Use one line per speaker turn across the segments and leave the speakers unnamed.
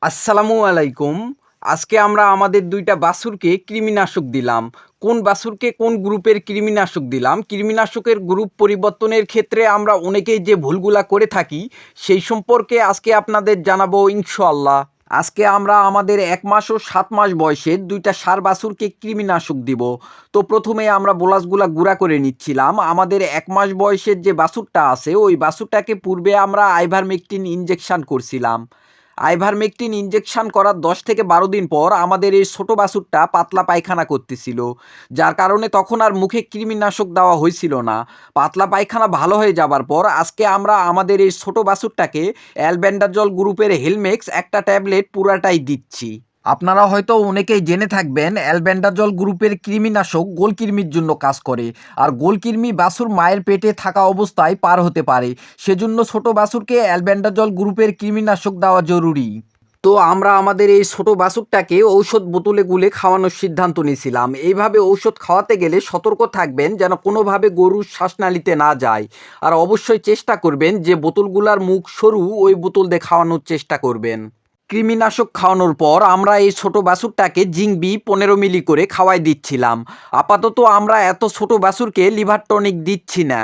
আসসালামু আলাইকুম। আজকে আমরা আমাদের ২ টা বাছুরকে কৃমিনাশক দিলাম। কোন বাছুরকে কোন গ্রুপের কৃমিনাশক দিলাম, কৃমিনাশকের গ্রুপ পরিবর্তনের ক্ষেত্রে আমরা অনেকেই যে ভুলগুলা করে থাকি, সেই সম্পর্কে আজকে আপনাদের জানাবো ইনশাআল্লাহ। আজকে আমরা আমাদের ১ মাস ও ৭ মাস বয়সের ২ টা ষাঁড় বাছুরকে কৃমিনাশক দিব। তো প্রথমে আমরা বোলাসগুলা গুঁড়া করে নিচ্ছিলাম। আমাদের ১ মাস বয়সের যে বাছুরটা আছে, ওই বাছুরটাকে পূর্বে আমরা আইভারমেকটিন ইনজেকশন করছিলাম। আইভারমেকটিন ইনজেকশন করার ১০ থেকে ১২ দিন পর আমাদের এই ছোট বাছুরটা পাতলা পায়খানা করতেছিল। যার কারণে তখন আর মুখে কৃমিনাশক দেওয়া হয়েছিল না। পাতলা পায়খানা ভালো হয়ে যাবার পর আজকে আমরা আমাদের এই ছোট বাছুরটাকে অ্যালবেন্ডাজল গ্রুপের হেলমেক্স একটা ট্যাবলেট পুরাটাই দিচ্ছি। আপনারা হয়তো অনেকেই জেনে থাকবেন অ্যালবেন্ডাজল গ্রুপের কৃমিনাশক গোলকৃমির জন্য কাজ করে। আর গোলকৃমি বাছুর মায়ের পেটে থাকা অবস্থায় পার হতে পারে। সেজন্য ছোট বাছুরকে অ্যালবেন্ডাজল গ্রুপের কৃমিনাশক দেওয়া জরুরি। তো আমরা আমাদের এই ছোট বাছুরটাকে ঔষধ বোতলে গুলে খাওয়ানোর সিদ্ধান্ত নিয়েছিলাম। এইভাবে ঔষধ খাওয়াতে গেলে সতর্ক থাকবেন যেন কোনোভাবে গরুর শ্বাসনালীতে না যায়। আর অবশ্যই চেষ্টা করবেন যে বোতলগুলার মুখ সরু ওই বোতল দিয়ে খাওয়ানোর চেষ্টা করবেন। কৃমিনাশক খাওয়ানোর পর আমরা এই ছোট বাছুরটাকে জিংবি ১৫ মিলি করে খাওয়াই দিচ্ছিলাম। আপাতত আমরা এত ছোট বাছুরকে লিভার টনিক দিচ্ছি না।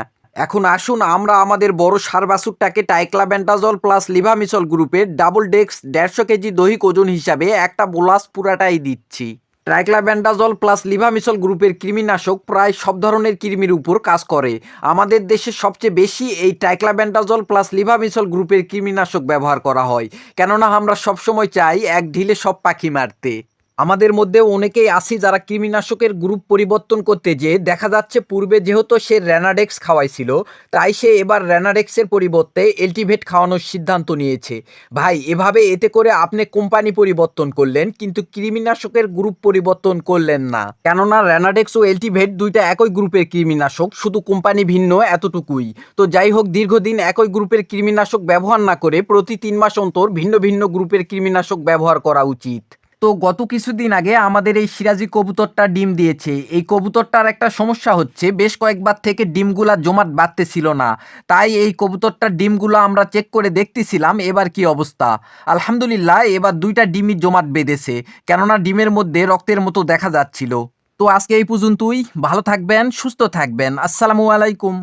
এখন আসুন আমরা আমাদের বড় ষাঁড় বাছুরটাকে টাইক্লাবেন্ডাজল প্লাস লিভামিসল গ্রুপের ডাবল ডেক্স ১৫০ কেজি দৈহিক ওজন হিসাবে একটা বোলাস পুরাটাই দিচ্ছি। ট্রাইক্লাবেন্ডাজল প্লাস লিভামিসল গ্রুপের কৃমিনাশক প্রায় সব ধরনের কৃমির উপর কাজ করে। আমাদের দেশে সবচেয়ে বেশি এই ট্রাইক্লাবেন্ডাজল প্লাস লিভামিসল গ্রুপের কৃমিনাশক ব্যবহার করা হয়, কেননা আমরা সবসময় চাই এক ঢিলে সব পাখি মারতে। আমাদের মধ্যে অনেকেই আছি যারা কৃমিনাশকের গ্রুপ পরিবর্তন করতে যেয়ে দেখা যাচ্ছে পূর্বে যেহেতু সে রেনাডেক্স খাওয়াইছিল, তাই সে এবার রেনাডেক্সের পরিবর্তে এলটিভেট খাওয়ানোর সিদ্ধান্ত নিয়েছে। ভাই, এভাবে এতে করে আপনি কোম্পানি পরিবর্তন করলেন কিন্তু কৃমিনাশকের গ্রুপ পরিবর্তন করলেন না। কেননা রেনাডেক্স ও এলটিভেট দুইটা একই গ্রুপের কৃমিনাশক, শুধু কোম্পানি ভিন্ন, এতটুকুই। তো যাই হোক, দীর্ঘদিন একই গ্রুপের কৃমিনাশক ব্যবহার না করে প্রতি ৩ মাস অন্তর ভিন্ন ভিন্ন গ্রুপের কৃমিনাশক ব্যবহার করা উচিত। তো গত কিছুদিন আগে আমাদের এই সিরাজি কবুতরটা ডিম দিয়েছে। এই কবুতরটার একটা সমস্যা হচ্ছে, বেশ কয়েকবার থেকে ডিমগুলা জমাট বাঁধতেছিল না। তাই এই কবুতরটার ডিমগুলো আমরা চেক করে দেখতেছিলাম এবার কি অবস্থা। আলহামদুলিল্লাহ, এবার ২টা ডিমই জমাট বেঁধেছে, কেননা ডিমের মধ্যে রক্তের মতো দেখা যাচ্ছিল। তো আজকে এই পর্যন্তই। ভালো থাকবেন, সুস্থ থাকবেন। আসসালামু আলাইকুম।